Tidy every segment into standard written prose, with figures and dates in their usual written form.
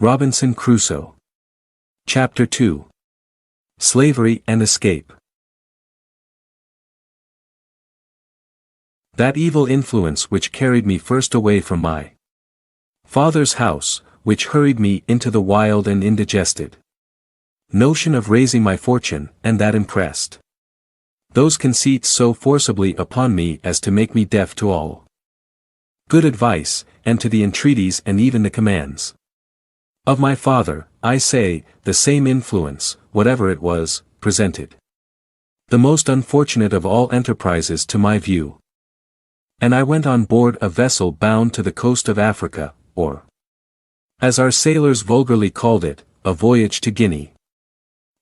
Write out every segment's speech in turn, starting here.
Robinson Crusoe. Chapter 2. Slavery and Escape. That evil influence which carried me first away from my father's house, which hurried me into the wild and indigested notion of raising my fortune, and that impressed those conceits so forcibly upon me as to make me deaf to all good advice, and to the entreaties and even the commands of my father. I say, the same influence, whatever it was, presented the most unfortunate of all enterprises to my view. And I went on board a vessel bound to the coast of Africa, or, as our sailors vulgarly called it, a voyage to Guinea.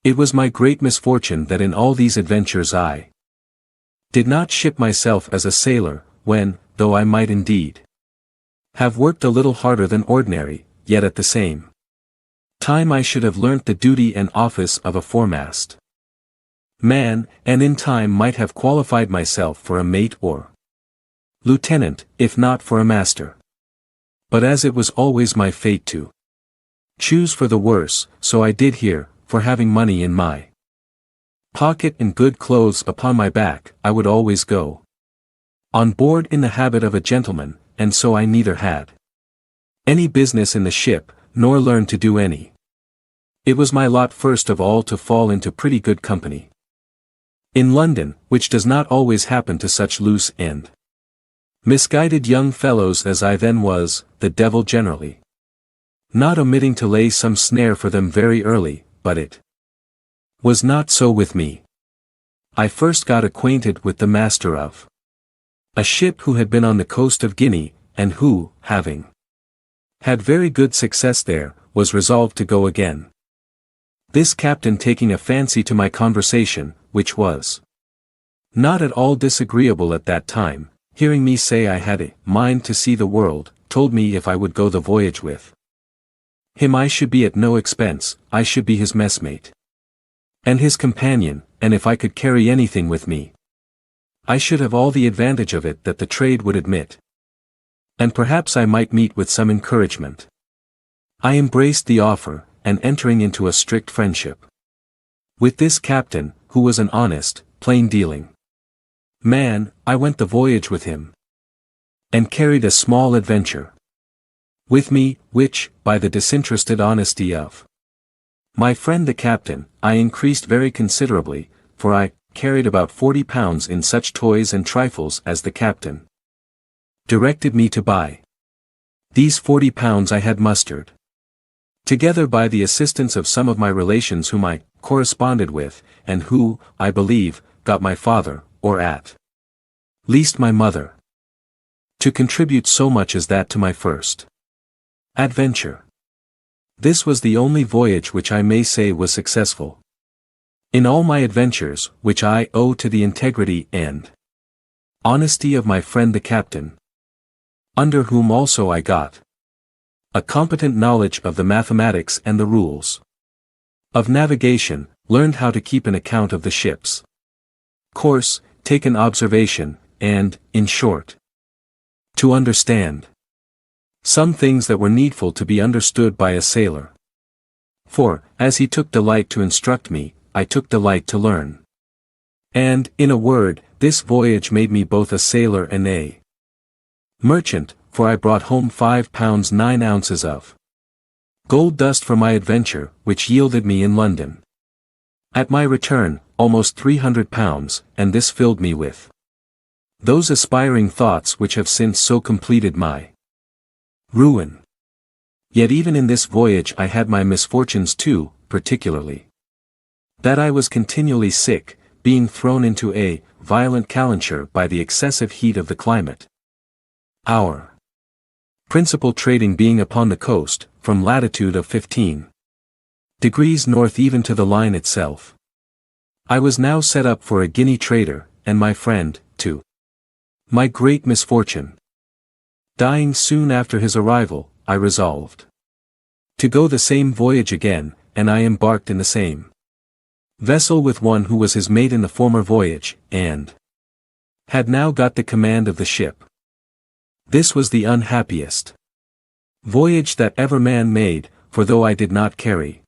It was my great misfortune that in all these adventures I did not ship myself as a sailor, when, though I might indeed have worked a little harder than ordinary, yet at the same time I should have learnt the duty and office of a foremast man, and in time might have qualified myself for a mate or lieutenant, if not for a master. But as it was always my fate to choose for the worse, so I did here, for having money in my pocket and good clothes upon my back, I would always go on board in the habit of a gentleman, and so I neither had any business in the ship, nor learned to do any. It was my lot first of all to fall into pretty good company in London, which does not always happen to such loose and misguided young fellows as I then was, the devil generally not omitting to lay some snare for them very early, but it was not so with me. I first got acquainted with the master of a ship who had been on the coast of Guinea, and who, having had very good success there, was resolved to go again. This captain taking a fancy to my conversation, which was not at all disagreeable at that time, hearing me say I had a mind to see the world, told me if I would go the voyage with him I should be at no expense, I should be his messmate and his companion, and if I could carry anything with me, I should have all the advantage of it that the trade would admit. And perhaps I might meet with some encouragement. I embraced the offer, and entering into a strict friendship with this captain, who was an honest, plain-dealing man, I went the voyage with him, and carried a small adventure with me, which, by the disinterested honesty of my friend the captain, I increased very considerably, for I carried about 40 pounds in such toys and trifles as the captain directed me to buy. These 40 pounds I had mustered together by the assistance of some of my relations whom I corresponded with, and who, I believe, got my father, or at least my mother, to contribute so much as that to my first adventure. This was the only voyage which I may say was successful in all my adventures, which I owe to the integrity and honesty of my friend the captain, under whom also I got a competent knowledge of the mathematics and the rules of navigation, learned how to keep an account of the ship's course, take an observation, and, in short, to understand some things that were needful to be understood by a sailor. For, as he took delight to instruct me, I took delight to learn. And, in a word, this voyage made me both a sailor and a merchant, for I brought home 5 pounds 9 ounces of gold dust for my adventure, which yielded me in London, at my return, almost 300 pounds, and this filled me with those aspiring thoughts which have since so completed my ruin. Yet even in this voyage I had my misfortunes too, particularly that I was continually sick, being thrown into a violent calenture by the excessive heat of the climate. Our principal trading being upon the coast, from latitude of 15 degrees north even to the line itself. I was now set up for a Guinea trader, and my friend, to my great misfortune, dying soon after his arrival, I resolved to go the same voyage again, and I embarked in the same vessel with one who was his mate in the former voyage, and had now got the command of the ship. This was the unhappiest voyage that ever man made, for though I did not carry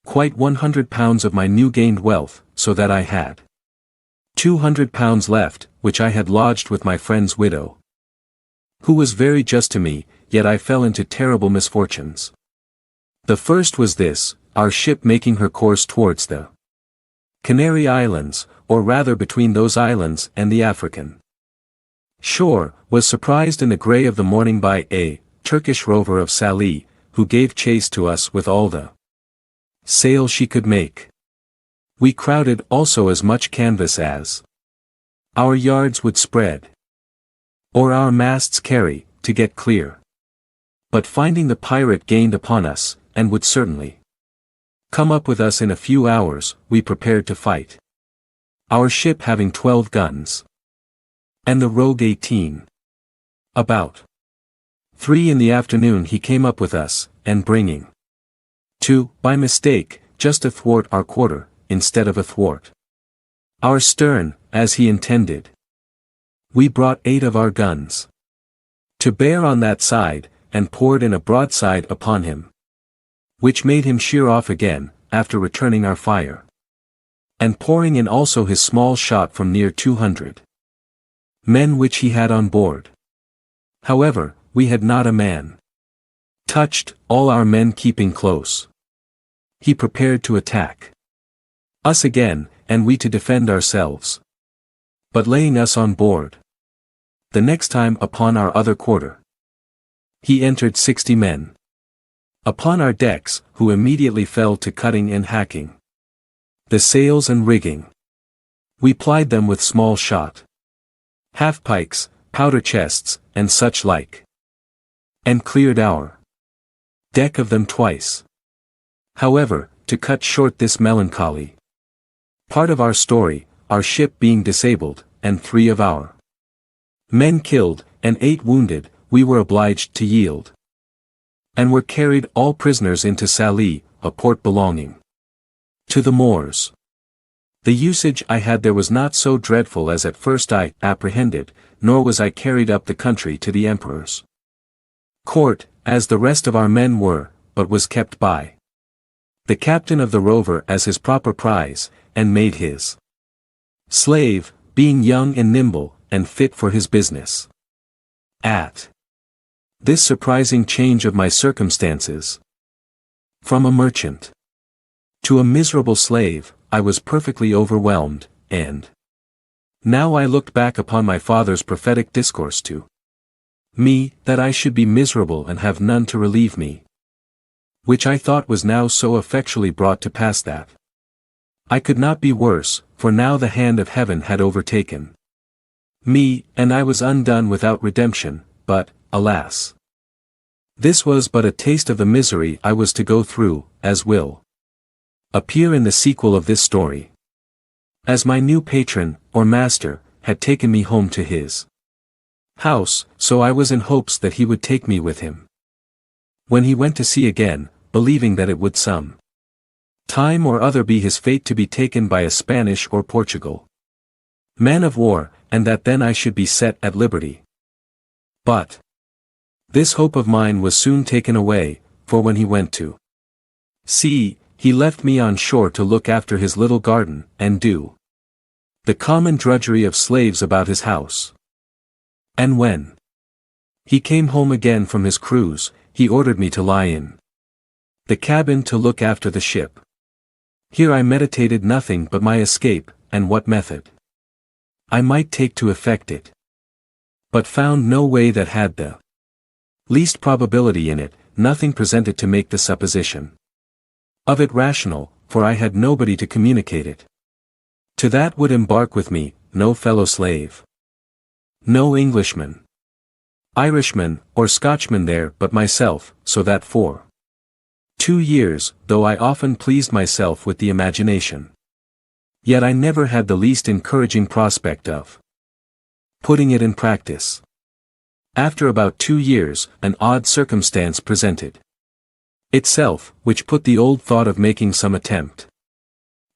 quite 100 pounds of my new gained wealth, so that I had 200 pounds left, which I had lodged with my friend's widow, who was very just to me, yet I fell into terrible misfortunes. The first was this: our ship making her course towards the Canary Islands, or rather between those islands and the African shore, was surprised in the grey of the morning by a Turkish rover of Sallee, who gave chase to us with all the sail she could make. We crowded also as much canvas as our yards would spread, or our masts carry, to get clear. But finding the pirate gained upon us, and would certainly come up with us in a few hours, we prepared to fight. Our ship having 12 guns, and the rogue 18. About 3 in the afternoon he came up with us, and bringing to, by mistake, just athwart our quarter, instead of athwart our stern, as he intended, we brought 8 of our guns to bear on that side, and poured in a broadside upon him, which made him sheer off again, after returning our fire, and pouring in also his small shot from near 200 men which he had on board. However, we had not a man touched, all our men keeping close. He prepared to attack us again, and we to defend ourselves, but laying us on board. The next time upon our other quarter, he entered 60 men upon our decks, who immediately fell to cutting and hacking the sails and rigging. We plied them with small shot, half-pikes, powder chests, and such like, and cleared our deck of them twice. However, to cut short this melancholy part of our story, our ship being disabled, and 3 of our men killed, and 8 wounded, we were obliged to yield, and were carried all prisoners into Sallee, a port belonging to the Moors. The usage I had there was not so dreadful as at first I apprehended, nor was I carried up the country to the Emperor's court, as the rest of our men were, but was kept by the captain of the rover as his proper prize, and made his slave, being young and nimble, and fit for his business. At this surprising change of my circumstances, from a merchant to a miserable slave, I was perfectly overwhelmed, and now I looked back upon my father's prophetic discourse to me, that I should be miserable and have none to relieve me, which I thought was now so effectually brought to pass that I could not be worse, for now the hand of heaven had overtaken me, and I was undone without redemption. But, alas, this was but a taste of the misery I was to go through, as will appear in the sequel of this story. As my new patron, or master, had taken me home to his house, so I was in hopes that he would take me with him when he went to sea again, believing that it would some time or other be his fate to be taken by a Spanish or Portugal man of war, and that then I should be set at liberty. But this hope of mine was soon taken away, for when he went to sea, he left me on shore to look after his little garden, and do the common drudgery of slaves about his house. And when he came home again from his cruise, he ordered me to lie in the cabin to look after the ship. Here I meditated nothing but my escape, and what method I might take to effect it, but found no way that had the least probability in it, nothing presented to make the supposition of it rational, for I had nobody to communicate it to that would embark with me, no fellow slave, no Englishman, Irishman, or Scotchman there but myself, so that for 2 years, though I often pleased myself with the imagination, yet I never had the least encouraging prospect of putting it in practice. After about 2 years, an odd circumstance presented itself, which put the old thought of making some attempt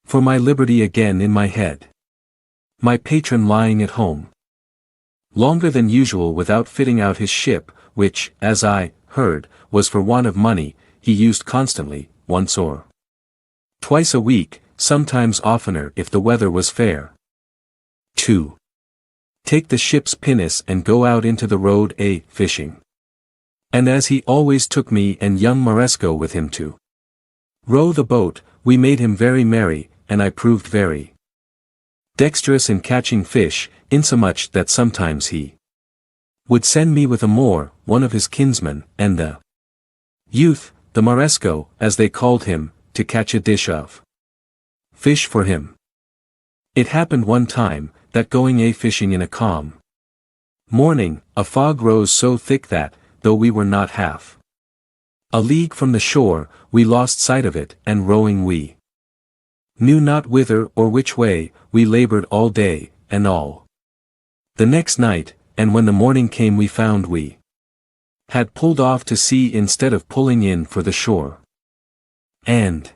for my liberty again in my head. My patron lying at home longer than usual without fitting out his ship, which, as I heard, was for want of money, he used constantly, once or twice a week, sometimes oftener if the weather was fair. 2. Take the ship's pinnace and go out into the road fishing. And as he always took me and young Moresco with him to row the boat, we made him very merry, and I proved very dexterous in catching fish, insomuch that sometimes he would send me with a Moor, one of his kinsmen, and the youth, the Moresco, as they called him, to catch a dish of fish for him. It happened one time, that going fishing in a calm morning, a fog rose so thick that, though we were not half a league from the shore, we lost sight of it, and rowing we knew not whither or which way, we labored all day, and all the next night, and when the morning came we found we had pulled off to sea instead of pulling in for the shore, and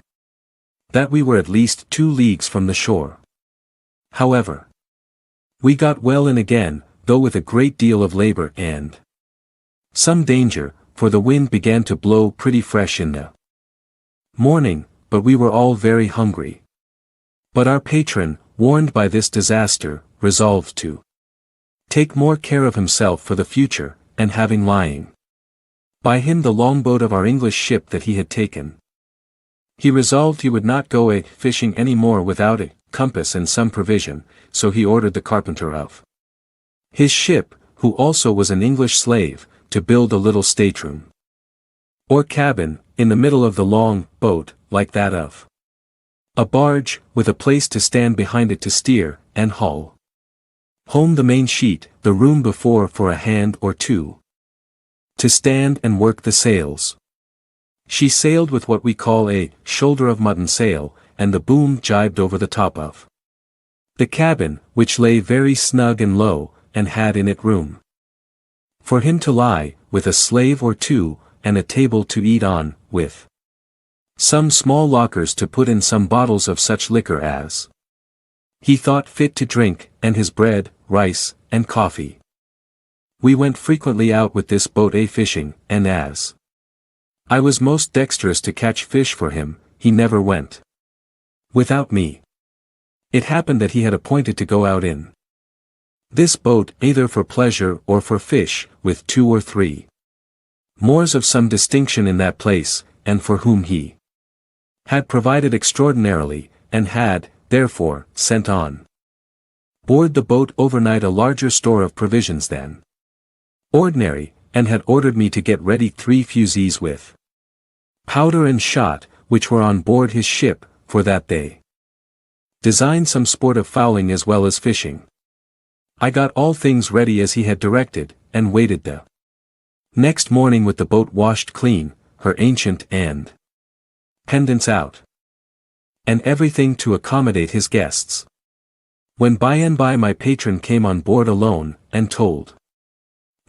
that we were at least 2 leagues from the shore. However, we got well in again, though with a great deal of labor and some danger, for the wind began to blow pretty fresh in the morning, but we were all very hungry. But our patron, warned by this disaster, resolved to take more care of himself for the future, and having lying by him the longboat of our English ship that he had taken, he resolved he would not go fishing any more without a compass and some provision, so he ordered the carpenter of his ship, who also was an English slave, to build a little stateroom or cabin, in the middle of the long boat, like that of a barge, with a place to stand behind it to steer, and haul home the main sheet, the room before for a hand or two to stand and work the sails. She sailed with what we call a shoulder of mutton sail, and the boom jibed over the top of the cabin, which lay very snug and low, and had in it room for him to lie, with a slave or two, and a table to eat on, with some small lockers to put in some bottles of such liquor as he thought fit to drink, and his bread, rice, and coffee. We went frequently out with this boat fishing, and as I was most dexterous to catch fish for him, he never went without me. It happened that he had appointed to go out in this boat either for pleasure or for fish, with 2 or 3 Moors of some distinction in that place, and for whom he had provided extraordinarily, and had, therefore, sent on board the boat overnight a larger store of provisions than ordinary, and had ordered me to get ready 3 fusees with powder and shot, which were on board his ship, for that they designed some sport of fowling as well as fishing. I got all things ready as he had directed, and waited the next morning with the boat washed clean, her ancient and pendants out, and everything to accommodate his guests. When by and by my patron came on board alone, and told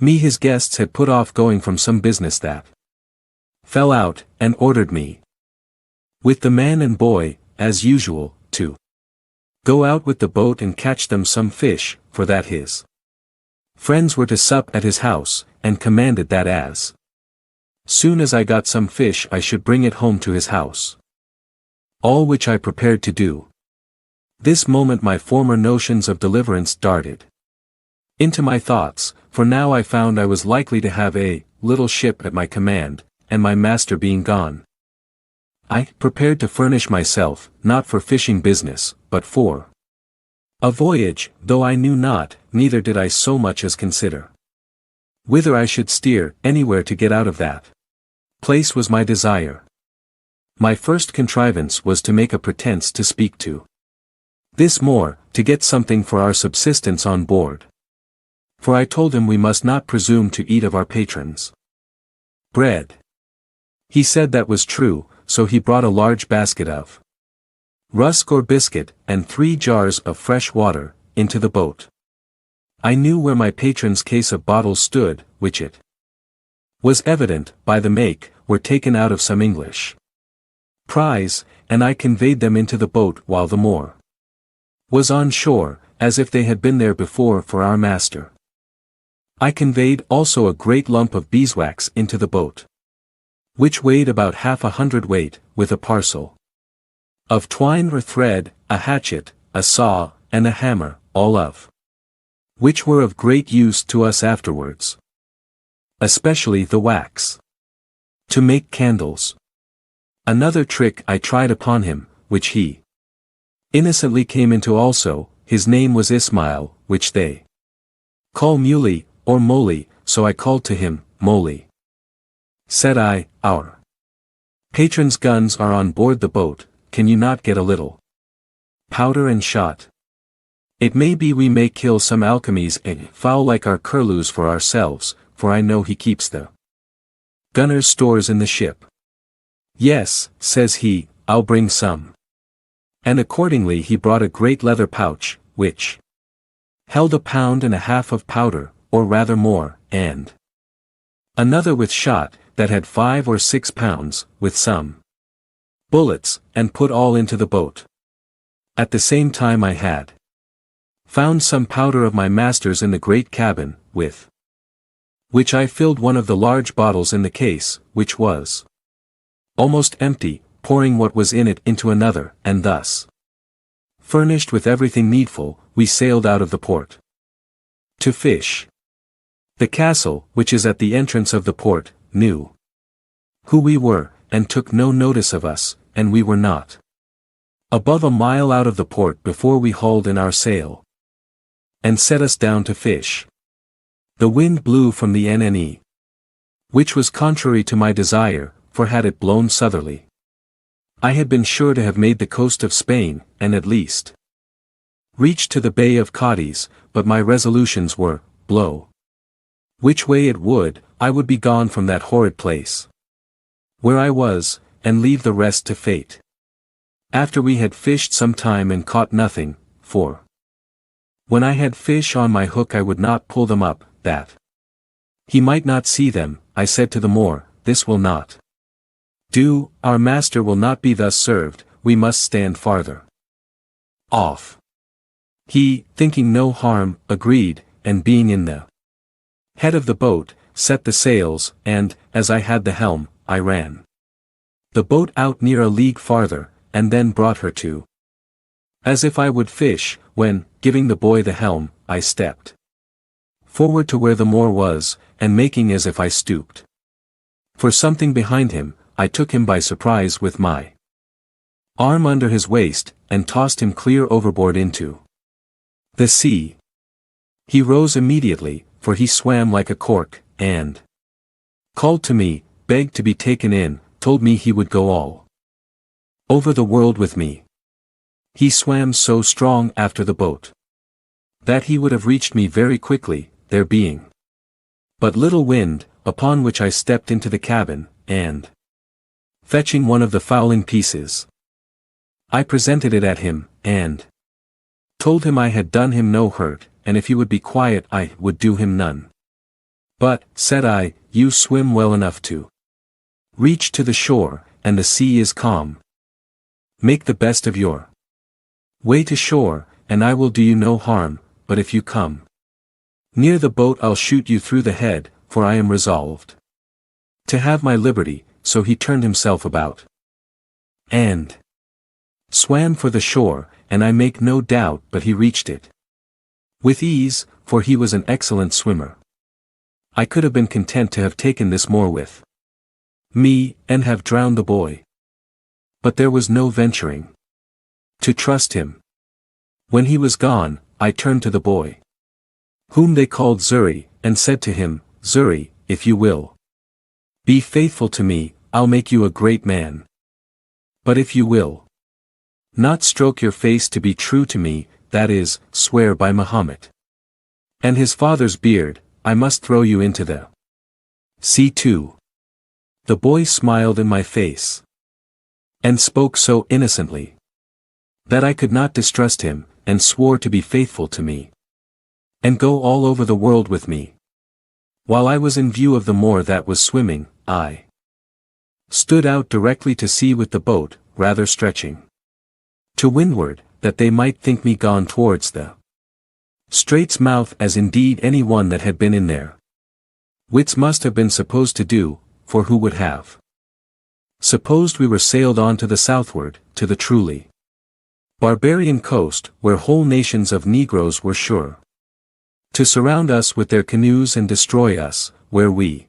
me his guests had put off going from some business that fell out, and ordered me, with the man and boy, as usual, to go out with the boat and catch them some fish, for that his friends were to sup at his house, and commanded that as soon as I got some fish I should bring it home to his house. All which I prepared to do. This moment my former notions of deliverance darted into my thoughts, for now I found I was likely to have a little ship at my command, and my master being gone. I prepared to furnish myself, not for fishing business, but for a voyage, though I knew not, neither did I so much as consider whither I should steer. Anywhere to get out of that place was my desire. My first contrivance was to make a pretense to speak to this Moor, to get something for our subsistence on board. For I told him we must not presume to eat of our patrons' bread. He said that was true, so he brought a large basket of rusk or biscuit, and 3 jars of fresh water, into the boat. I knew where my patron's case of bottles stood, which it was evident, by the make, were taken out of some English prize, and I conveyed them into the boat while the Moor was on shore, as if they had been there before for our master. I conveyed also a great lump of beeswax into the boat. which weighed about half a hundredweight, with a parcel of twine or thread, a hatchet, a saw, and a hammer, all of which were of great use to us afterwards. Especially the wax to make candles. Another trick I tried upon him, which he innocently came into also. His name was Ismail, which they call Muley, or Moly, so I called to him, Moly. Said I, our patron's guns are on board the boat, can you not get a little powder and shot? It may be we may kill some alchemies and foul like our curlews for ourselves, for I know he keeps the gunner's stores in the ship. Yes, says he, I'll bring some. And accordingly he brought a great leather pouch, which held 1.5 pounds of powder, or rather more, and another with shot, that had 5 or 6 pounds, with some bullets, and put all into the boat. At the same time I had found some powder of my master's in the great cabin, with which I filled one of the large bottles in the case, which was almost empty, pouring what was in it into another, and thus furnished with everything needful, we sailed out of the port to fish. The castle, which is at the entrance of the port, knew who we were, and took no notice of us, and we were not above a mile out of the port before we hauled in our sail and set us down to fish. The wind blew from the NNE, which was contrary to my desire, for had it blown southerly, I had been sure to have made the coast of Spain, and at least reached to the Bay of Cadiz, but my resolutions were, blow which way it would, I would be gone from that horrid place where I was, and leave the rest to fate. After we had fished some time and caught nothing, for when I had fish on my hook I would not pull them up, that he might not see them, I said to the Moor, this will not do, our master will not be thus served, we must stand farther off. He, thinking no harm, agreed, and being in the head of the boat, set the sails, and, as I had the helm, I ran the boat out near a league farther, and then brought her to as if I would fish, when, giving the boy the helm, I stepped forward to where the Moor was, and making as if I stooped for something behind him, I took him by surprise with my arm under his waist, and tossed him clear overboard into the sea. He rose immediately, for he swam like a cork, and called to me, begged to be taken in, told me he would go all over the world with me. He swam so strong after the boat that he would have reached me very quickly, there being but little wind, upon which I stepped into the cabin, and fetching one of the fowling pieces, I presented it at him, and told him I had done him no hurt, and if he would be quiet I would do him none. But, said I, you swim well enough to reach to the shore, and the sea is calm. Make the best of your way to shore, and I will do you no harm, but if you come near the boat I'll shoot you through the head, for I am resolved to have my liberty. So he turned himself about and swam for the shore, and I make no doubt but he reached it with ease, for he was an excellent swimmer. I could have been content to have taken this Moor with me, and have drowned the boy. But there was no venturing to trust him. When he was gone, I turned to the boy, whom they called Xury, and said to him, Xury, if you will be faithful to me, I'll make you a great man. But if you will not stroke your face to be true to me, that is, swear by Mahomet and his father's beard, I must throw you into the sea too. The boy smiled in my face and spoke so innocently that I could not distrust him, and swore to be faithful to me and go all over the world with me. While I was in view of the Moor that was swimming, I stood out directly to sea with the boat, rather stretching to windward, that they might think me gone towards the strait's mouth, as indeed any one that had been in there wits must have been supposed to do, for who would have Supposed we were sailed on to the southward, to the truly barbarian coast, where whole nations of Negroes were sure to surround us with their canoes and destroy us, where we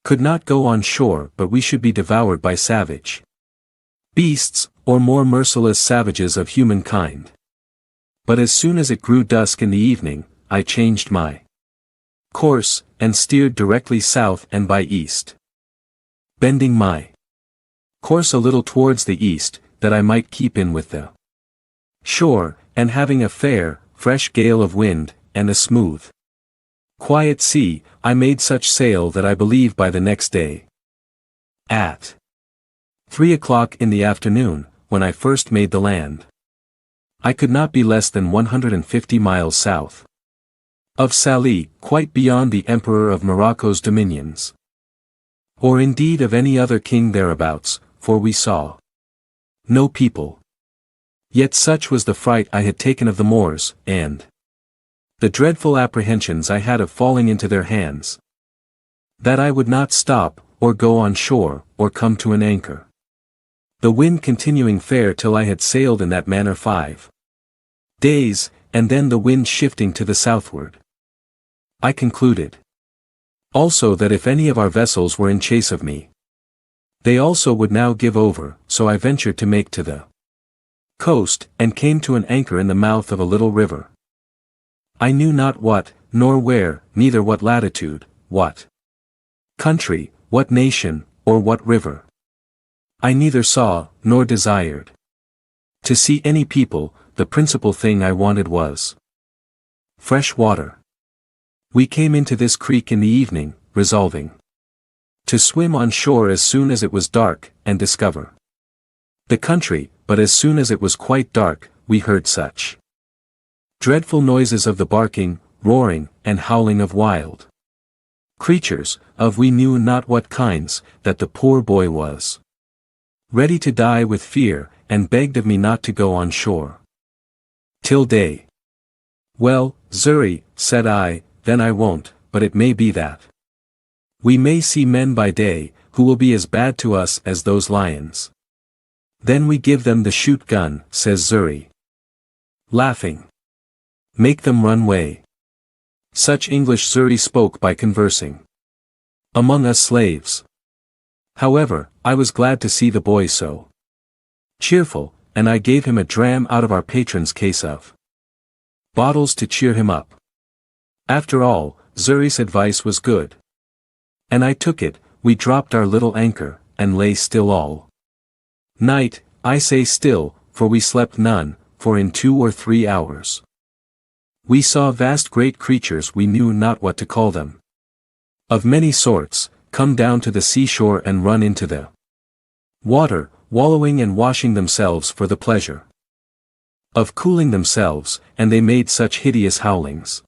could not go on shore but we should be devoured by savage beasts, or more merciless savages of humankind. But as soon as it grew dusk in the evening, I changed my course, and steered directly south and by east, bending my course a little towards the east, that I might keep in with the shore, and having a fair, fresh gale of wind, and a smooth, quiet sea, I made such sail that I believe by the next day, at 3 o'clock in the afternoon, when I first made the land, I could not be less than 150 miles south of Salé, quite beyond the Emperor of Morocco's dominions, or indeed of any other king thereabouts, for we saw no people. Yet such was the fright I had taken of the Moors, and the dreadful apprehensions I had of falling into their hands, that I would not stop, or go on shore, or come to an anchor. The wind continuing fair till I had sailed in that manner 5 days, and then the wind shifting to the southward. I concluded also that if any of our vessels were in chase of me, they also would now give over, so I ventured to make to the coast, and came to an anchor in the mouth of a little river. I knew not what, nor where, neither what latitude, what country, what nation, or what river. I neither saw, nor desired to see any people. The principal thing I wanted was fresh water. We came into this creek in the evening, resolving to swim on shore as soon as it was dark, and discover the country, but as soon as it was quite dark, we heard such dreadful noises of the barking, roaring, and howling of wild creatures, of we knew not what kinds, that the poor boy was ready to die with fear, and begged of me not to go on shore till day. Well, Xury, said I, then I won't, but it may be that we may see men by day, who will be as bad to us as those lions. Then we give them the shoot gun, says Xury, laughing. Make them run way. Such English Xury spoke by conversing among us slaves. However, I was glad to see the boy so cheerful, and I gave him a dram out of our patron's case of bottles to cheer him up. After all, Xury's advice was good, and I took it. We dropped our little anchor, and lay still all night. I say still, for we slept none, for in 2 or 3 hours we saw vast great creatures, we knew not what to call them, of many sorts, come down to the seashore and run into the water, wallowing and washing themselves for the pleasure of cooling themselves, and they made such hideous howlings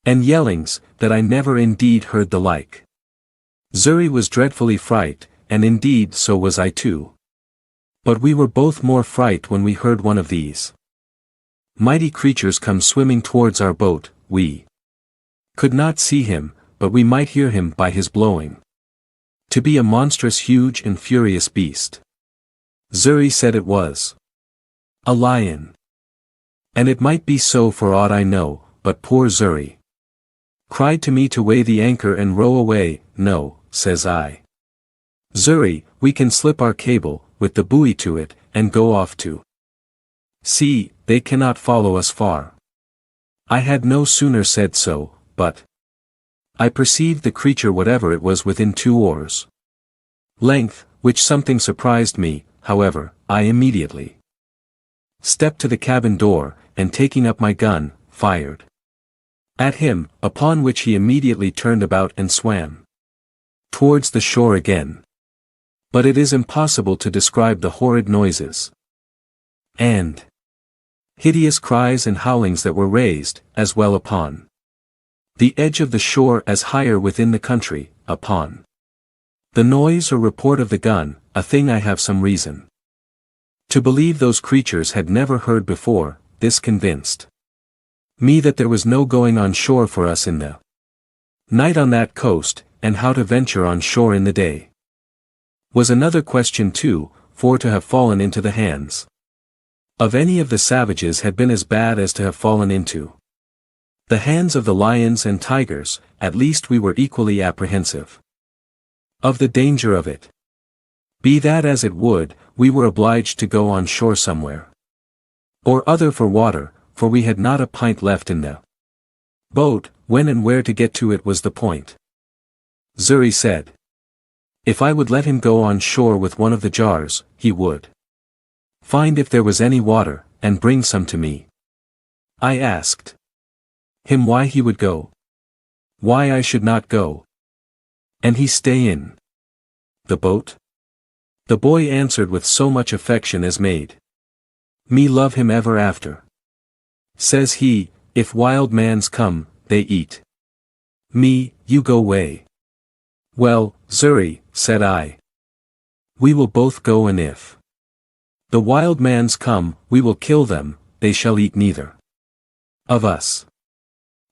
and yellings, that I never indeed heard the like. Xury was dreadfully fright, and indeed so was I too. But we were both more fright when we heard one of these mighty creatures come swimming towards our boat. We could not see him, but we might hear him by his blowing to be a monstrous huge and furious beast. Xury said it was a lion. And it might be so for aught I know, but poor Xury cried to me to weigh the anchor and row away. No, says I, Xury, we can slip our cable, with the buoy to it, and go off to sea. They cannot follow us far. I had no sooner said so, but I perceived the creature, whatever it was, within 2 oars length, which something surprised me. However, I immediately stepped to the cabin door, and taking up my gun, fired at him, upon which he immediately turned about and swam towards the shore again. But it is impossible to describe the horrid noises and hideous cries and howlings that were raised, as well upon the edge of the shore as higher within the country, upon the noise or report of the gun, a thing I have some reason to believe those creatures had never heard before. This convinced me that there was no going on shore for us in the night on that coast, and how to venture on shore in the day. Was another question too, for to have fallen into the hands of any of the savages had been as bad as to have fallen into the hands of the lions and tigers. At least we were equally apprehensive of the danger of it. Be that as it would, we were obliged to go on shore somewhere or other for water, for we had not a pint left in the boat. When and where to get to it was the point. Xury said if I would let him go on shore with one of the jars, he would find if there was any water, and bring some to me. I asked him why he would go, why I should not go, and he stay in the boat. The boy answered with so much affection as made me love him ever after. Says he, if wild mans come, they eat me, you go way. Well, Xury, said I, we will both go, and if the wild mans come, we will kill them, they shall eat neither of us.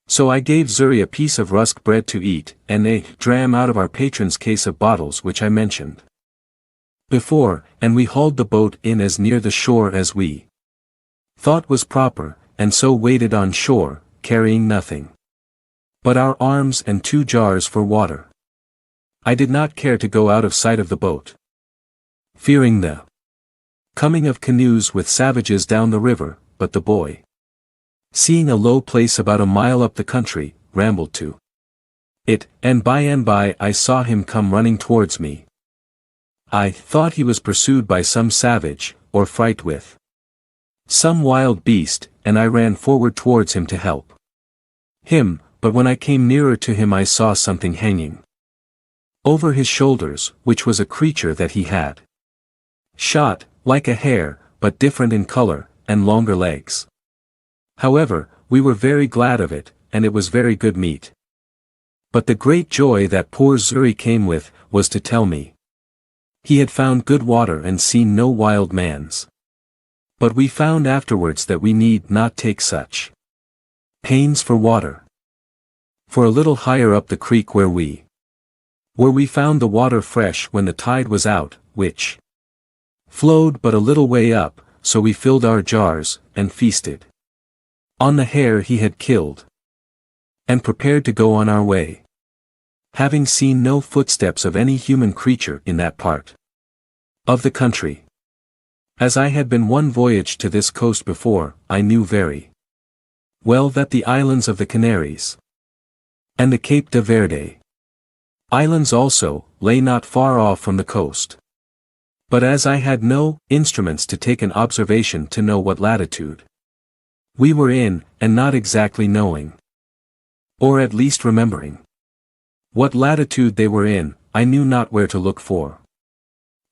So I gave Xury a piece of rusk bread to eat, and a dram out of our patron's case of bottles which I mentioned before, and we hauled the boat in as near the shore as we thought was proper, and so waded on shore, carrying nothing but our arms and 2 jars for water. I did not care to go out of sight of the boat, fearing the coming of canoes with savages down the river, but the boy, seeing a low place about a mile up the country, rambled to it, and by I saw him come running towards me. I thought he was pursued by some savage, or fright with some wild beast, and I ran forward towards him to help him, but when I came nearer to him I saw something hanging over his shoulders, which was a creature that he had shot, like a hare, but different in color, and longer legs. However, we were very glad of it, and it was very good meat. But the great joy that poor Xury came with, was to tell me he had found good water and seen no wild mans. But we found afterwards that we need not take such pains for water. For a little higher up the creek where we found the water fresh when the tide was out, which flowed but a little way up, so we filled our jars, and feasted on the hare he had killed, and prepared to go on our way, having seen no footsteps of any human creature in that part of the country. As I had been one voyage to this coast before, I knew very well that the islands of the Canaries and the Cape de Verde islands also lay not far off from the coast. But as I had no instruments to take an observation to know what latitude we were in, and not exactly knowing, or at least remembering, what latitude they were in, I knew not where to look for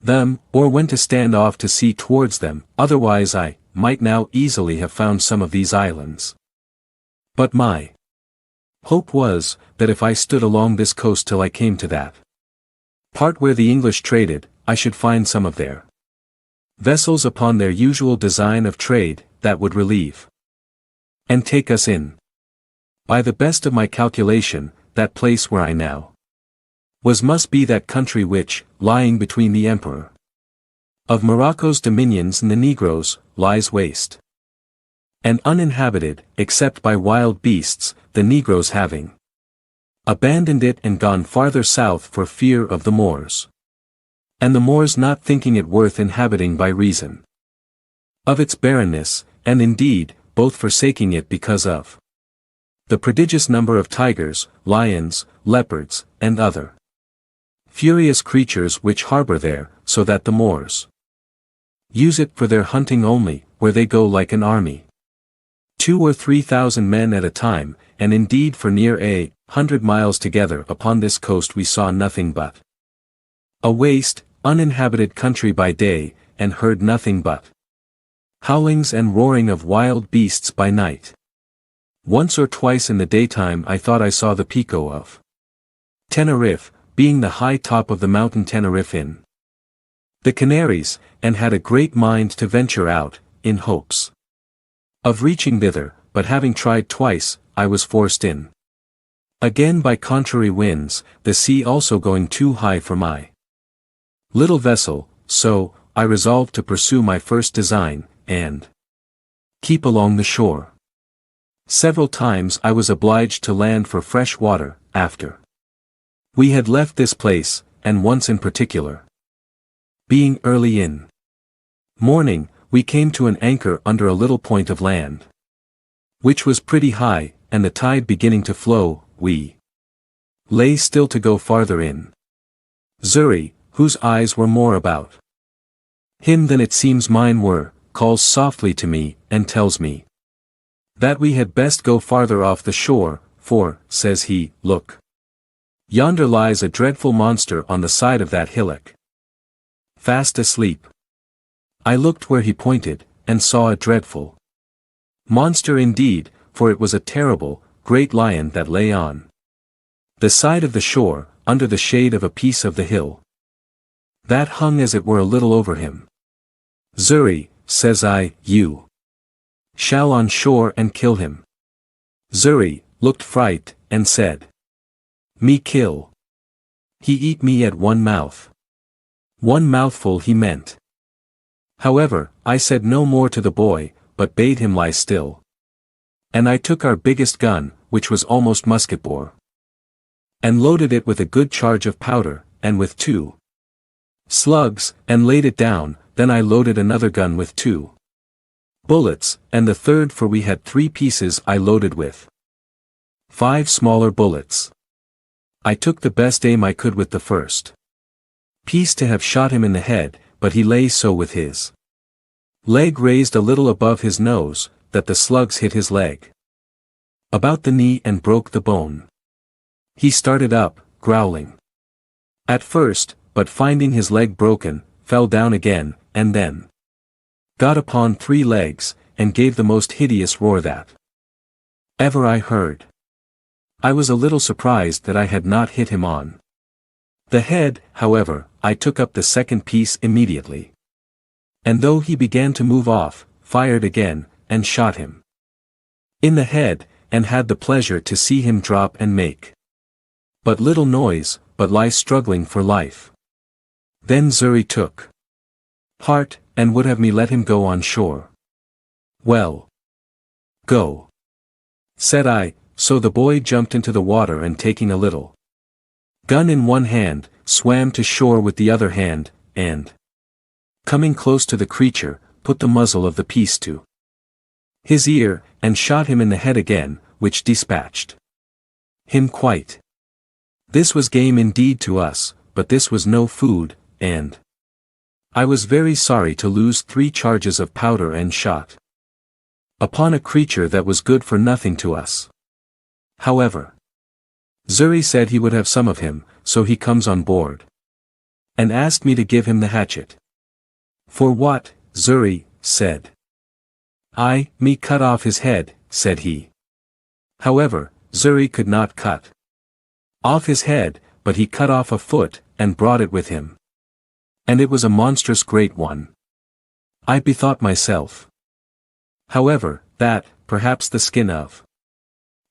them, or when to stand off to sea towards them, otherwise I might now easily have found some of these islands. But my hope was, that if I stood along this coast till I came to that part where the English traded, I should find some of their vessels upon their usual design of trade, that would relieve and take us in. By the best of my calculation, that place where I now was must be that country which, lying between the Emperor of Morocco's dominions and the Negroes, lies waste and uninhabited, except by wild beasts, the Negroes having abandoned it and gone farther south for fear of the Moors, and the Moors not thinking it worth inhabiting by reason of its barrenness, and indeed, both forsaking it because of the prodigious number of tigers, lions, leopards, and other furious creatures which harbor there, so that the Moors use it for their hunting only, where they go like an army, 2,000 or 3,000 men at a time, and indeed for near 100 miles together upon this coast we saw nothing but a waste, uninhabited country by day, and heard nothing but howlings and roaring of wild beasts by night. Once or twice in the daytime I thought I saw the Pico of Tenerife, being the high top of the mountain Tenerife in the Canaries, and had a great mind to venture out, in hopes of reaching thither, but having tried twice, I was forced in again by contrary winds, the sea also going too high for my little vessel, so, I resolved to pursue my first design, and keep along the shore. Several times I was obliged to land for fresh water, after we had left this place, and once in particular. Being early in morning, we came to an anchor under a little point of land, which was pretty high, and the tide beginning to flow, we lay still to go farther in. Xury, whose eyes were more about him than it seems mine were, calls softly to me, and tells me that we had best go farther off the shore, for, says he, look. Yonder lies a dreadful monster on the side of that hillock, fast asleep. I looked where he pointed, and saw a dreadful monster indeed, for it was a terrible, great lion that lay on the side of the shore, under the shade of a piece of the hill that hung as it were a little over him. Xury, says I, you shall on shore and kill him. Xury looked fright, and said, me kill. He eat me at one mouth. One mouthful he meant. However, I said no more to the boy, but bade him lie still. And I took our biggest gun, which was almost musket-bore, and loaded it with a good charge of powder, and with 2 slugs, and laid it down. Then I loaded another gun with 2 bullets, and the third, for we had 3 pieces, I loaded with 5 smaller bullets. I took the best aim I could with the first piece to have shot him in the head, but he lay so with his leg raised a little above his nose, that the slugs hit his leg about the knee and broke the bone. He started up, growling at first, but finding his leg broken, fell down again, and then got upon 3 legs, and gave the most hideous roar that ever I heard. I was a little surprised that I had not hit him on the head. However, I took up the second piece immediately, and though he began to move off, fired again, and shot him in the head, and had the pleasure to see him drop and make but little noise, but lie struggling for life. Then Xury took heart, and would have me let him go on shore. Well, go, said I, so the boy jumped into the water, and taking a little gun in one hand, swam to shore with the other hand, and coming close to the creature, put the muzzle of the piece to his ear, and shot him in the head again, which dispatched him quite. This was game indeed to us, but this was no food, and I was very sorry to lose 3 charges of powder and shot upon a creature that was good for nothing to us. However, Xury said he would have some of him, so he comes on board, and asked me to give him the hatchet. For what, Xury, said I, me cut off his head, said he. However, Xury could not cut off his head, but he cut off a foot, and brought it with him. And it was a monstrous great one. I bethought myself, however, that, perhaps the skin of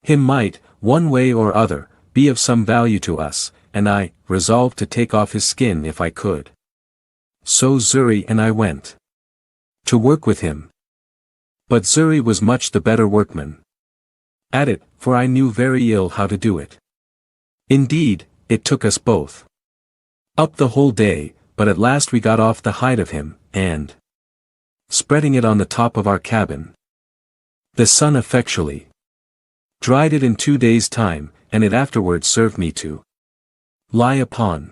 him might, one way or other, be of some value to us, and I resolved to take off his skin if I could. So Xury and I went to work with him. But Xury was much the better workman at it, for I knew very ill how to do it. Indeed, it took us both up the whole day, but at last we got off the hide of him, and spreading it on the top of our cabin, the sun effectually dried it in 2 days' time, and it afterwards served me to lie upon.